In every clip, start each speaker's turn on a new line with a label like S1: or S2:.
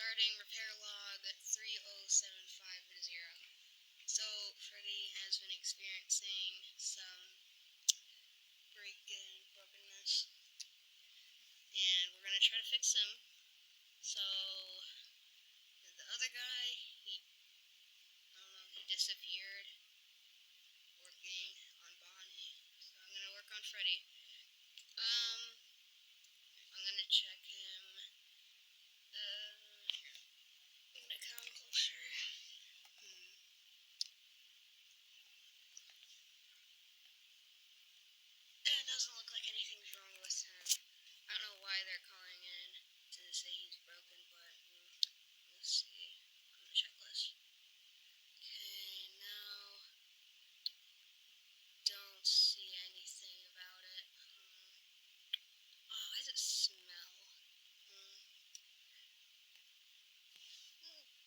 S1: Starting repair log 30750. So, Freddy has been experiencing some brokenness, and we're gonna try to fix him. So, the other guy, I don't know, he disappeared working on Bonnie. So, I'm gonna work on Freddy. I'm gonna check him. Here. I'm gonna come closer. It doesn't look like anything's wrong with him. I don't know why they're calling in to say he's broken, but let's see on the checklist. Okay, now don't see anything about it. Oh, why does it smell?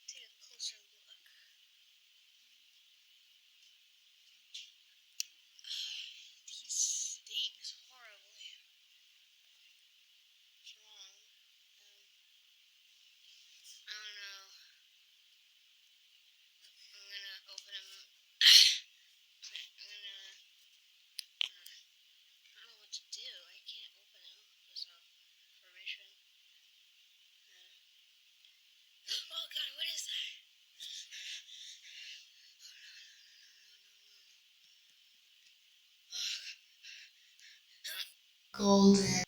S1: Take a closer look. He stinks horribly. What's wrong? I don't know. I'm gonna open him. I don't know what to do. I can't open him without permission. Oh god, what is that?
S2: Golden.